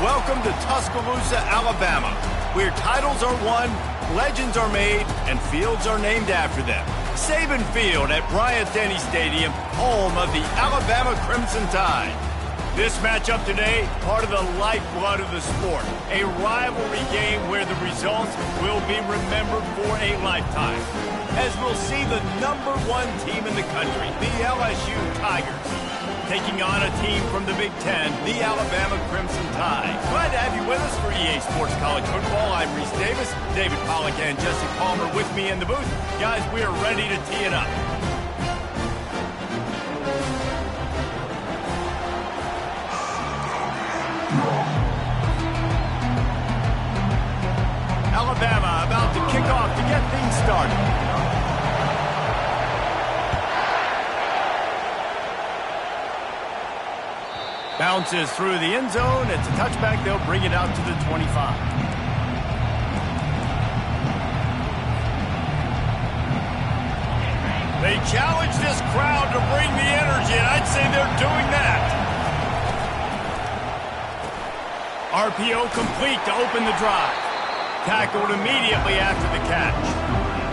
Welcome to Tuscaloosa, Alabama, where titles are won, legends are made, and fields are named after them. Saban Field at Bryant-Denny Stadium, home of the Alabama Crimson Tide. This matchup today, part of the lifeblood of the sport. A rivalry game where the results will be remembered for a lifetime. As we'll see the #1 team in the country, the LSU Tigers, taking on a team from the Big Ten, the Alabama Crimson Tide. Glad to have you with us for EA Sports College Football. I'm Reese Davis, David Pollack, and Jesse Palmer with me in the booth. Guys, we are ready to tee it up. Alabama about to kick off to get things started. Bounces through the end zone. It's a touchback. They'll bring it out to the 25. They challenge this crowd to bring the energy, and I'd say they're doing that. RPO complete to open the drive. Tackled immediately after the catch.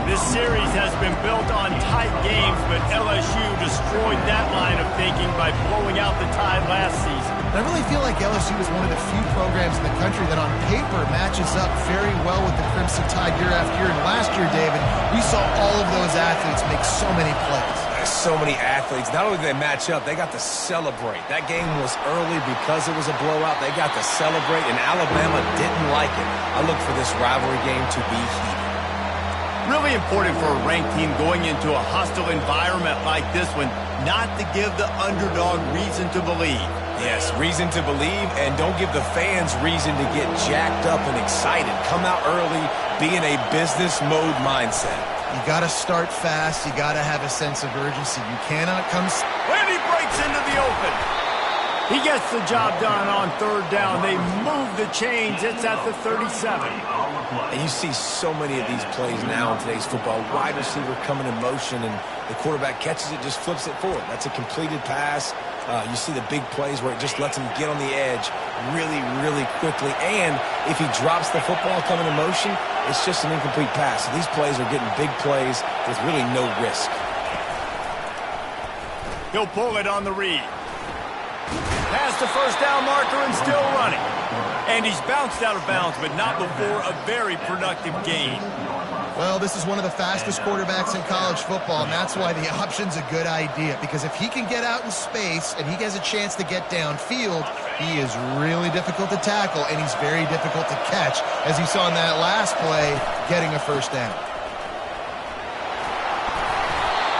This series has been built on tight games, but LSU destroyed that line of thinking by blowing out the Tide last season. I really feel like LSU is one of the few programs in the country that on paper matches up very well with the Crimson Tide year after year. And last year, David, we saw all of those athletes make so many plays. So many athletes. Not only did they match up, they got to celebrate. That game was early because it was a blowout. They got to celebrate, and Alabama didn't like it. I look for this rivalry game to be heated. Really important for a ranked team going into a hostile environment like this one, not to give the underdog reason to believe. Yes, reason to believe, and don't give the fans reason to get jacked up and excited. Come out early, be in a business mode mindset. You got to start fast. You got to have a sense of urgency. You cannot come... When he breaks into the open. He gets the job done on third down. They move the chains. It's at the 37. And you see so many of these plays now in today's football. Wide receiver coming in motion, and the quarterback catches it, just flips it forward. That's a completed pass. You see the big plays where it just lets him get on the edge really, really quickly. And if he drops the football coming in motion, it's just an incomplete pass. So these plays are getting big plays with really no risk. He'll pull it on the read. Past the first down marker and still running. And he's bounced out of bounds, but not before a very productive gain. Well, this is one of the fastest quarterbacks in college football, and that's why the option's a good idea. Because if he can get out in space and he has a chance to get downfield, he is really difficult to tackle, and he's very difficult to catch, as you saw in that last play, getting a first down.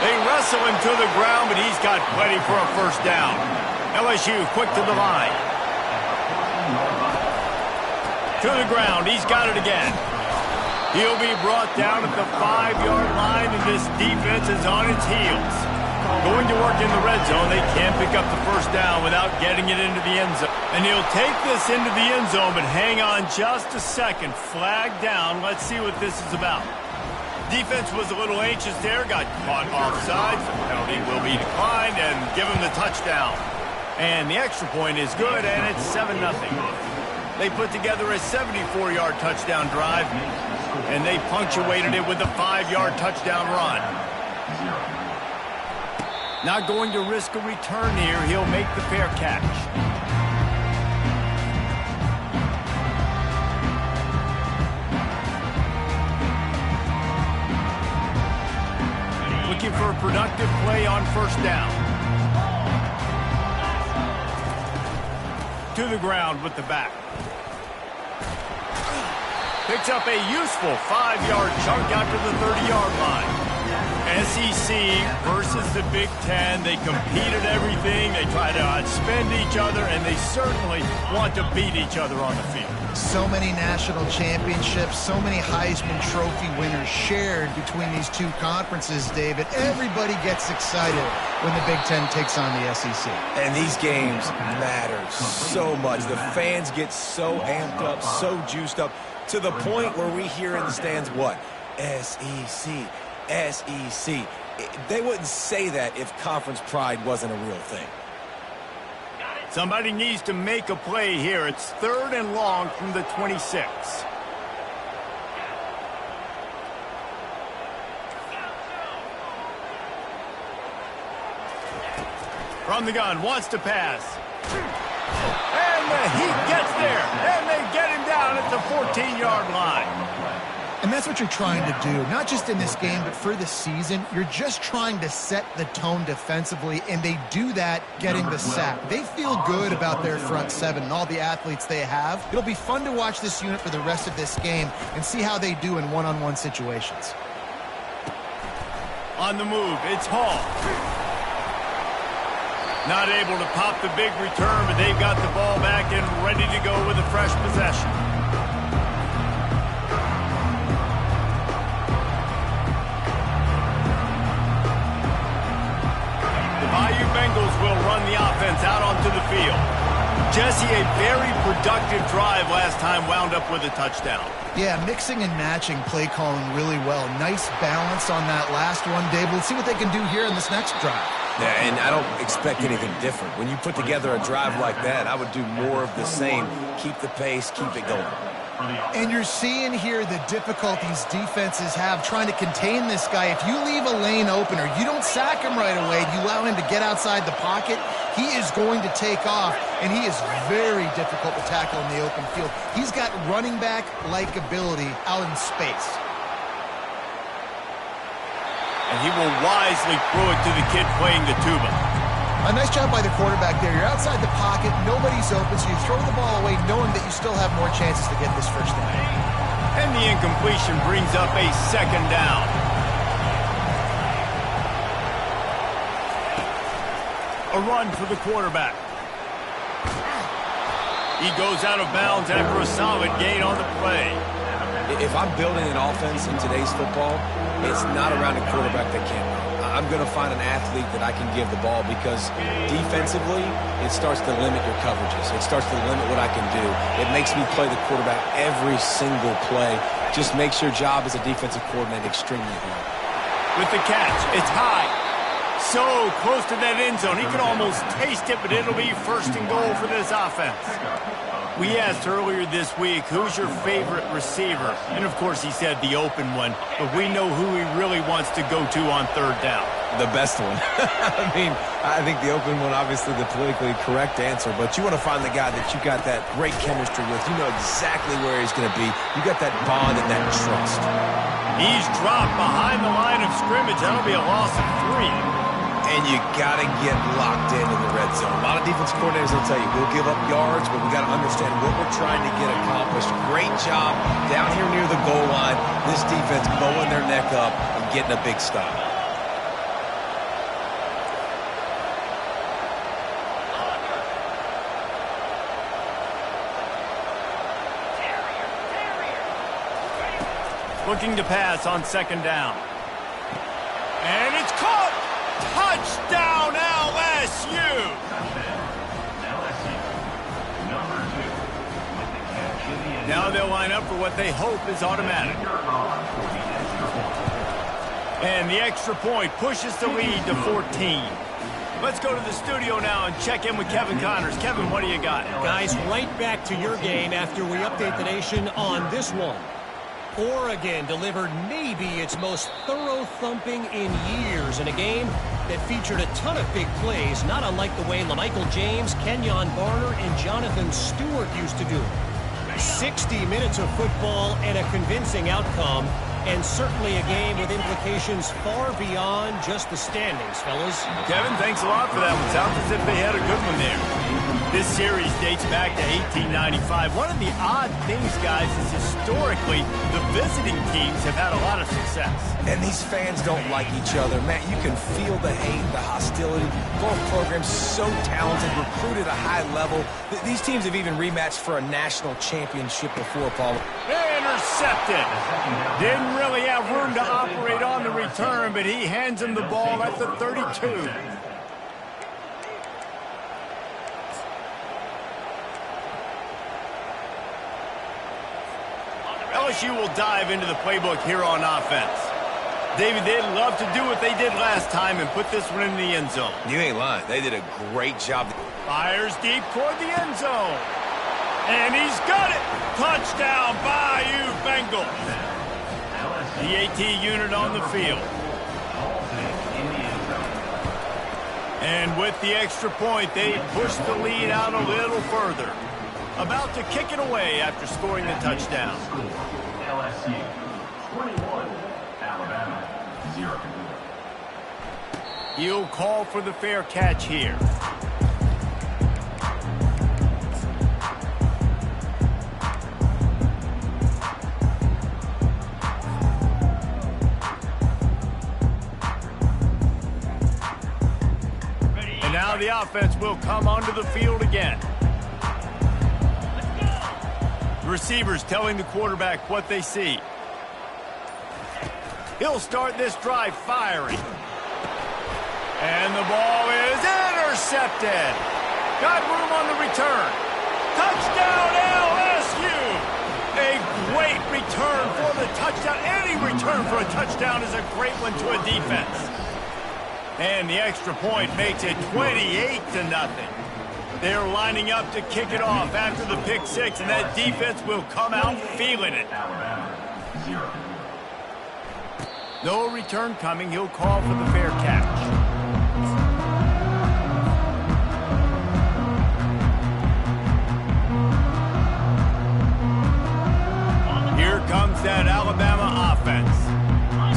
They wrestle him to the ground, but he's got plenty for a first down. LSU quick to the line. To the ground, he's got it again. He'll be brought down at the 5-yard line, and this defense is on its heels. Going to work in the red zone, they can't pick up the first down without getting it into the end zone. And he'll take this into the end zone, but hang on just a second. Flag down. Let's see what this is about. Defense was a little anxious there, got caught offside. The penalty will be declined, and give him the touchdown. And the extra point is good, and it's 7-0. They put together a 74-yard touchdown drive, and they punctuated it with a 5-yard touchdown run. Not going to risk a return here. He'll make the fair catch. Looking for a productive play on first down. To the ground with the back. Picks up a useful 5-yard chunk out to the 30-yard line. SEC versus the Big Ten. They compete at everything. They try to outspend each other, and they certainly want to beat each other on the field. So many national championships, so many Heisman Trophy winners shared between these two conferences, David. Everybody gets excited when the Big Ten takes on the SEC. And these games matter so much. The fans get so amped up, so juiced up, to the point where we hear in the stands, what? SEC, SEC. They wouldn't say that if conference pride wasn't a real thing. Somebody needs to make a play here. It's 3rd and long from the 26. From the gun, wants to pass. And he gets there, and they get him down at the 14-yard line. And that's what you're trying to do, not just in this game, but for the season. You're just trying to set the tone defensively, and they do that getting the sack. They feel good about their front seven and all the athletes they have. It'll be fun to watch this unit for the rest of this game and see how they do in one-on-one situations. On the move, it's Hall. Not able to pop the big return, but they've got the ball back and ready to go with a fresh possession. Bayou Bengals will run the offense out onto the field. Jesse, a very productive drive last time, wound up with a touchdown. Yeah, mixing and matching play calling really well. Nice balance on that last one, Dave. We'll see what they can do here in this next drive. Yeah, and I don't expect anything different. When you put together a drive like that, I would do more of the same. Keep the pace, keep it going. And you're seeing here the difficulties defenses have trying to contain this guy. If you leave a lane open or you don't sack him right away, you allow him to get outside the pocket, he is going to take off, and he is very difficult to tackle in the open field. He's got running back-like ability out in space. And he will wisely throw it to the kid playing the tuba. A nice job by the quarterback there. You're outside the pocket, nobody's open, so you throw the ball away knowing that you still have more chances to get this first down. And the incompletion brings up a 2nd down. A run for the quarterback. He goes out of bounds after a solid gain on the play. If I'm building an offense in today's football, it's not around a quarterback that can't run. I'm going to find an athlete that I can give the ball because defensively, it starts to limit your coverages. It starts to limit what I can do. It makes me play the quarterback every single play. Just makes your job as a defensive coordinator extremely hard. With the catch, it's high. So close to that end zone. He can almost taste it, but it'll be 1st and goal for this offense. We asked earlier this week, who's your favorite receiver? And, of course, he said the open one. But we know who he really wants to go to on 3rd down. The best one. I think the open one, obviously the politically correct answer. But you want to find the guy that you got that great chemistry with. You know exactly where he's going to be. You got that bond and that trust. He's dropped behind the line of scrimmage. That'll be a loss of 3. And you got to get locked into the red zone. A lot of defense coordinators will tell you, we'll give up yards, but we got to understand what we're trying to get accomplished. Great job down here near the goal line. This defense bowing their neck up and getting a big stop. Looking to pass on 2nd down. And it's caught! Touchdown, LSU! Now they'll line up for what they hope is automatic. And the extra point pushes the lead to 14. Let's go to the studio now and check in with Kevin Connors. Kevin, what do you got? Guys, right back to your game after we update the nation on this one. Oregon delivered maybe its most thorough thumping in years in a game that featured a ton of big plays, not unlike the way LaMichael James, Kenyon Barner, and Jonathan Stewart used to do it. 60 minutes of football and a convincing outcome, and certainly a game with implications far beyond just the standings, fellas. Kevin, thanks a lot for that one. Sounds as if they had a good one there. This series dates back to 1895. One of the odd things, guys, is historically the visiting teams have had a lot of success. And these fans don't like each other. Matt, you can feel the hate, the hostility. Both programs so talented, recruited at a high level. These teams have even rematched for a national championship before, Paul. Intercepted. Didn't really have room to operate on the return, but he hands him the ball at the 32. LSU will dive into the playbook here on offense. David, they'd love to do what they did last time and put this one in the end zone. You ain't lying. They did a great job. Fires deep toward the end zone. And he's got it. Touchdown, Bayou Bengals. The AT unit on the field. And with the extra point, they push the lead out a little further. About to kick it away after scoring the touchdown. LSU 21, Alabama 0. He'll call for the fair catch here. And now the offense will come onto the field again. The receivers telling the quarterback what they see. He'll start this drive firing. And the ball is intercepted. Got room on the return. Touchdown, LSU! A great return for the touchdown. Any return for a touchdown is a great one to a defense. And the extra point makes it 28-0. They're lining up to kick it off after the pick six, and that defense will come out feeling it. Alabama 0. No return coming. He'll call for the fair catch. Here comes that Alabama offense.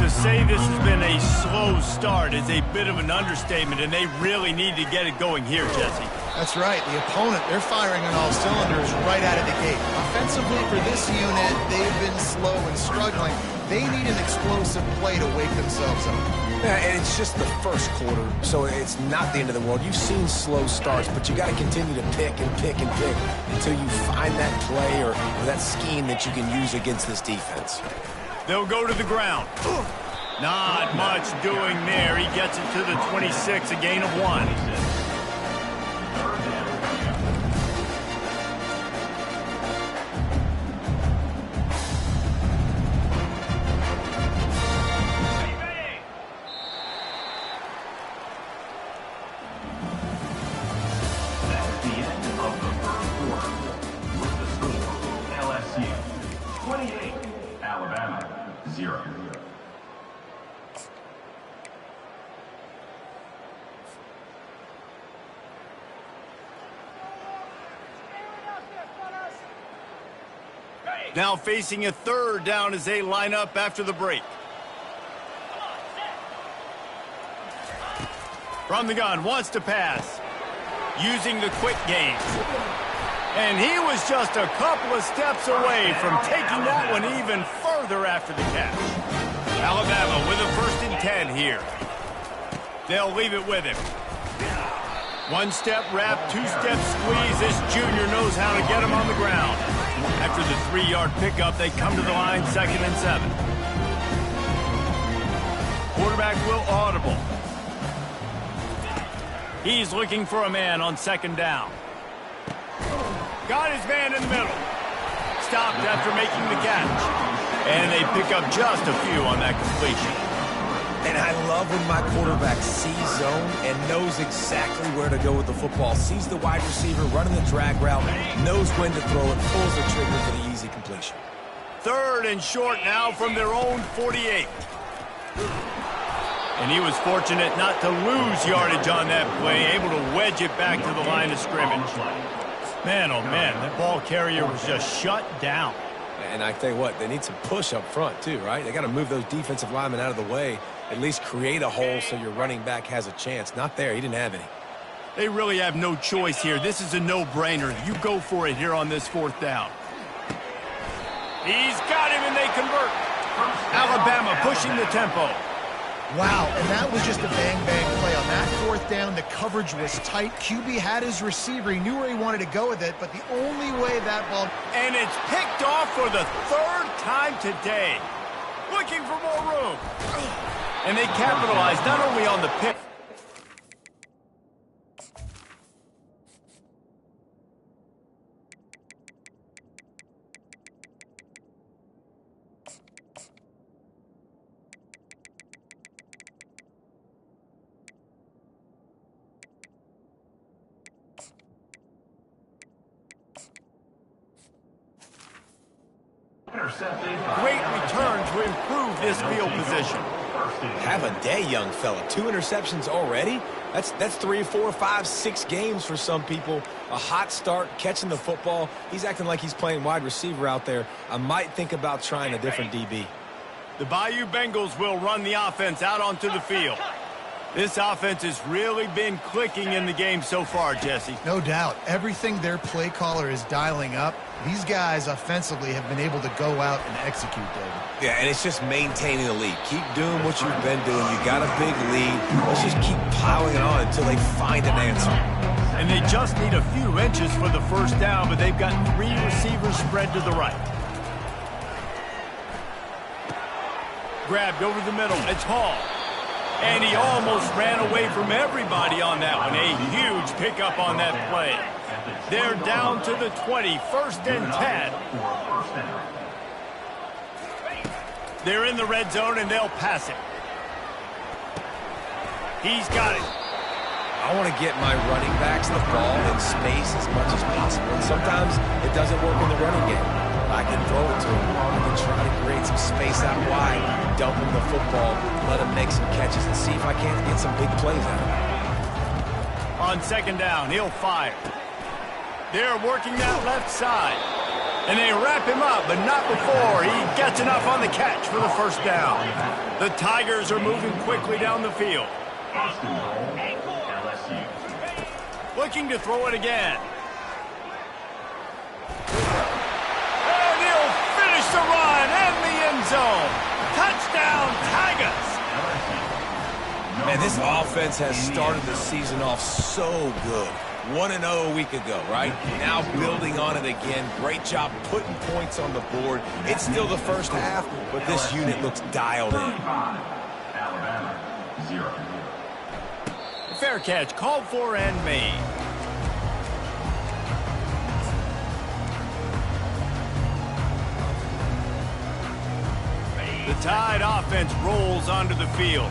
To say this has been a slow start is a bit of an understatement, and they really need to get it going here, Jesse. That's right. The opponent, they're firing on all cylinders right out of the gate. Offensively for this unit, they've been slow and struggling. They need an explosive play to wake themselves up. Yeah, and it's just the first quarter, so it's not the end of the world. You've seen slow starts, but you got to continue to pick and pick and pick until you find that play or that scheme that you can use against this defense. They'll go to the ground. Not much doing there. He gets it to the 26, a gain of 1. That's the end of the first quarter. With the score, LSU 28, Alabama 0. Now facing a third down as they line up after the break. From the gun, wants to pass. Using the quick game. And he was just a couple of steps away from taking that one even further after the catch. Alabama with a 1st and 10 here. They'll leave it with him. One-step wrap, two-step squeeze. This junior knows how to get him on the ground. After the 3-yard pickup, they come to the line, 2nd and 7. Quarterback will audible. He's looking for a man on 2nd down. Got his man in the middle. Stopped after making the catch. And they pick up just a few on that completion. And I love when my quarterback sees zone and knows exactly where to go with the football. Sees the wide receiver running the drag route, knows when to throw it, pulls the trigger for the easy completion. 3rd and short now from their own 48. And he was fortunate not to lose yardage on that play, able to wedge it back to the line of scrimmage. Man, oh man, that ball carrier was just shut down. And I tell you what, they need some push up front too, right? They got to move those defensive linemen out of the way, at least create a hole so your running back has a chance. Not there. He didn't have any. They really have no choice here. This is a no-brainer. You go for it here on this 4th down. He's got him, and they convert. Alabama pushing the tempo. Wow, and that was just a bang-bang play. On that 4th down, the coverage was tight. QB had his receiver. He knew where he wanted to go with it, but the only way that ball... And it's picked off for the 3rd time today. Looking for more room. And they capitalized not only on the pick. Great return to improve this field position. Have a day, young fella. 2 interceptions already? That's 3, 4, 5, 6 games for some people. A hot start, catching the football. He's acting like he's playing wide receiver out there. I might think about trying a different DB. The Bayou Bengals will run the offense out onto the field. This offense has really been clicking in the game so far, Jesse. No doubt. Everything their play caller is dialing up, these guys offensively have been able to go out and execute, David. Yeah, and it's just maintaining the lead. Keep doing what you've been doing. You got a big lead. Let's just keep piling it on until they find an answer. And they just need a few inches for the first down, but they've got 3 receivers spread to the right. Grabbed over the middle. It's Hall. And he almost ran away from everybody on that one. A huge pickup on that play. They're down to the 20, 1st and 10. They're in the red zone, and they'll pass it. He's got it. I want to get my running backs the ball in space as much as possible. And sometimes it doesn't work in the running game. I can throw it to him. I can try to create some space out wide, dump him the football, let him make some catches, and see if I can't get some big plays out of him. On 2nd down, he'll fire. They're working that left side. And they wrap him up, but not before he gets enough on the catch for the 1st down. The Tigers are moving quickly down the field. Looking to throw it again. And he'll finish the run in the end zone. Touchdown, Tigers. Man, this offense has started the season off so good. 1-0 a week ago, right? Now building on it again. Great job putting points on the board. It's still the first half, but this unit looks dialed in. Alabama, 0. Fair catch, called for and made. The Tide offense rolls onto the field.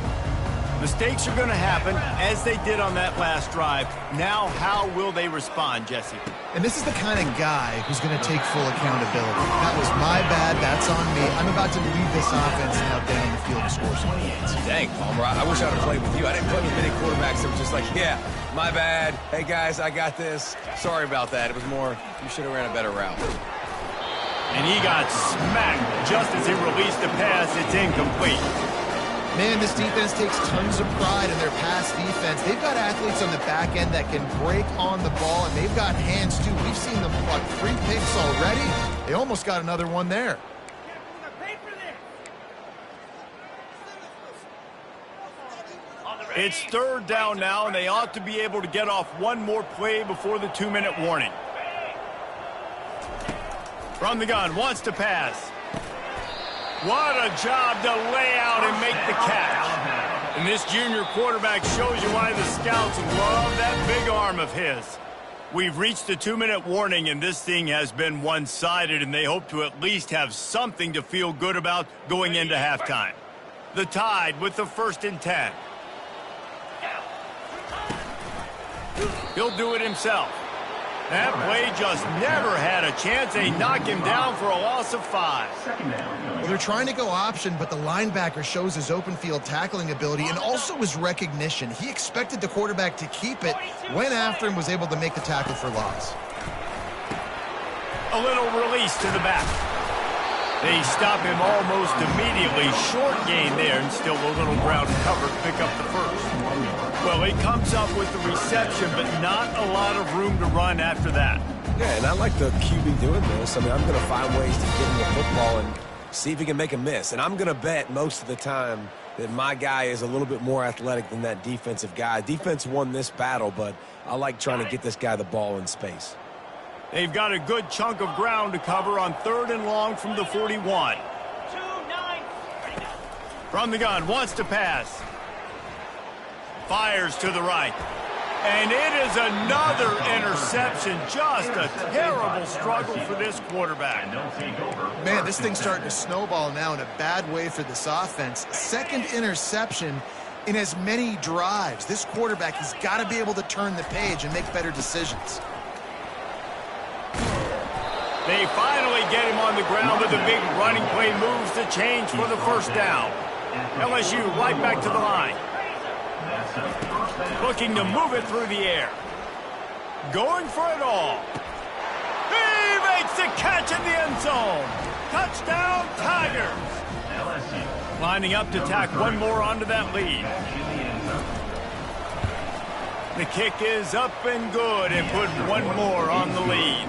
Mistakes are going to happen, as they did on that last drive. Now, how will they respond, Jesse? And this is the kind of guy who's going to take full accountability. That was my bad. That's on me. I'm about to lead this offense now down the field to score some points. Dang, Palmer, I wish I'd have played with you. I didn't play with many quarterbacks that were just like, yeah, my bad. Hey, guys, I got this. Sorry about that. It was more, you should have ran a better route. And he got smacked just as he released the pass. It's incomplete. Man, this defense takes tons of pride in their pass defense. They've got athletes on the back end that can break on the ball, and they've got hands, too. We've seen them pluck 3 picks already. They almost got another one there. It's 3rd down now, and they ought to be able to get off one more play before the 2-minute warning. From the gun, wants to pass. What a job to lay out and make the catch. And this junior quarterback shows you why the scouts love that big arm of his. We've reached the 2-minute warning, and this thing has been one-sided, and they hope to at least have something to feel good about going into halftime. The Tide with the 1st and 10. He'll do it himself. That play just never had a chance. They knock him down for a loss of 5. Well, they're trying to go option, but the linebacker shows his open field tackling ability and also his recognition. He expected the quarterback to keep it, went after him, was able to make the tackle for loss. A little release to the back. They stop him almost immediately. Short gain there, and still a little ground cover to pick up the 1st. Well, he comes up with the reception, but not a lot of room to run after that. Yeah, and I like the QB doing this. I mean, I'm going to find ways to get him the football and see if he can make a miss. And I'm going to bet most of the time that my guy is a little bit more athletic than that defensive guy. Defense won this battle, but I like trying to get this guy the ball in space. They've got a good chunk of ground to cover on 3rd and long from the 41. From the gun, wants to pass. Fires to the right. And it is another interception. Just a terrible struggle for this quarterback. Man, this thing's starting to snowball now in a bad way for this offense. 2nd interception in as many drives. This quarterback has got to be able to turn the page and make better decisions. They finally get him on the ground with a big running play moves the change for the first down. LSU right back to the line. Looking to move it through the air. Going for it all. He makes the catch in the end zone. Touchdown, Tigers. Lining up to tack one more onto that lead. The kick is up and good and put one more on the lead.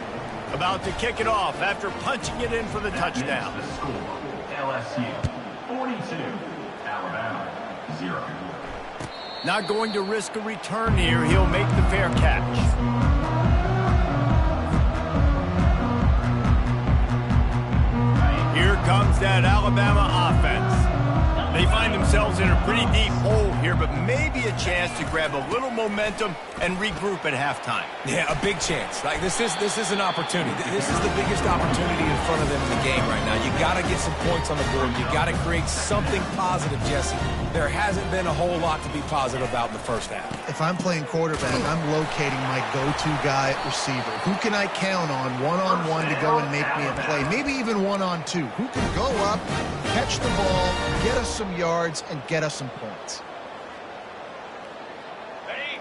About to kick it off after punching it in for the touchdown. The score, LSU 42, Alabama 0. Not going to risk a return here. He'll make the fair catch. Here comes that Alabama offense. They find themselves in a pretty deep hole here, but maybe a chance to grab a little momentum and regroup at halftime. Yeah, a big chance. Like this is an opportunity. This is the biggest opportunity in front of them in the game right now. You got to get some points on the board. You got to create something positive, Jesse. There hasn't been a whole lot to be positive about in the first half. If I'm playing quarterback, I'm locating my go-to guy at receiver. Who can I count on one-on-one to go and make me a play? Maybe even one-on-two. Who can go up, catch the ball, get us some yards, and get us some points?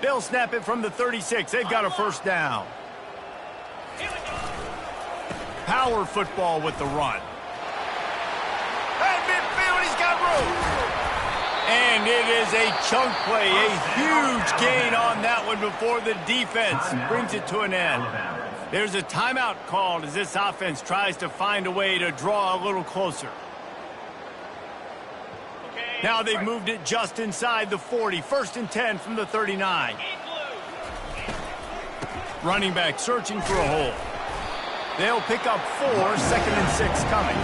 They'll snap it from the 36. They've got a first down. Power football with the run. Hey, midfield, he's got room. And it is a chunk play, a huge gain on that one before the defense brings it to an end. There's a timeout called as this offense tries to find a way to draw a little closer. Now they've moved it just inside the 40. 1st and 10 from the 39. Running back searching for a hole. They'll pick up 4, 2nd and 6 coming.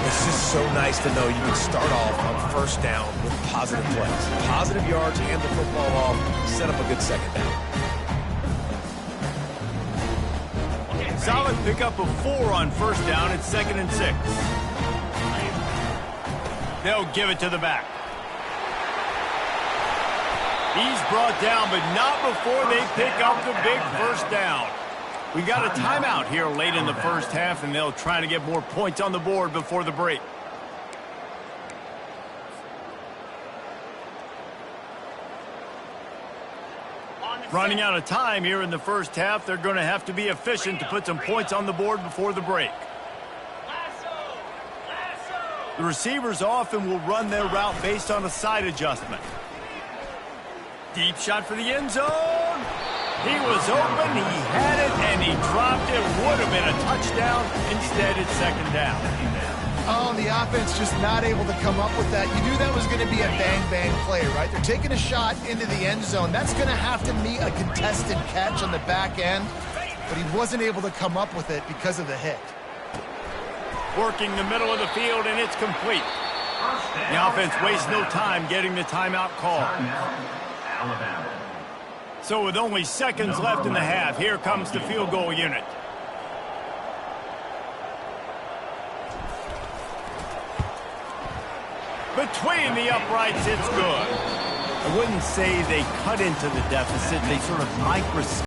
It's just so nice to know you can start off on first down with positive plays. Positive yards, hand the football off, set up a good second down. Solid pickup of 4 on first down. It's 2nd and 6. They'll give it to the back. He's brought down, but not before they pick up the big first down. We got a timeout here late in the first half, and they'll try to get more points on the board before the break. Running out of time here in the first half. They're going to have to be efficient to put some points on the board before the break. The receivers often will run their route based on a side adjustment. Deep shot for the end zone. He was open, he had it, and he dropped it. Would have been a touchdown. Instead, it's 2nd down. Oh, the offense just not able to come up with that. You knew that was going to be a bang-bang play, right? They're taking a shot into the end zone. That's going to have to meet a contested catch on the back end, but he wasn't able to come up with it because of the hit. Working the middle of the field, and it's complete. The offense wastes no time getting the timeout call. Alabama. So with only seconds left in the half, here comes the field goal unit. Between the uprights, it's good. I wouldn't say they cut into the deficit. They sort of microscope.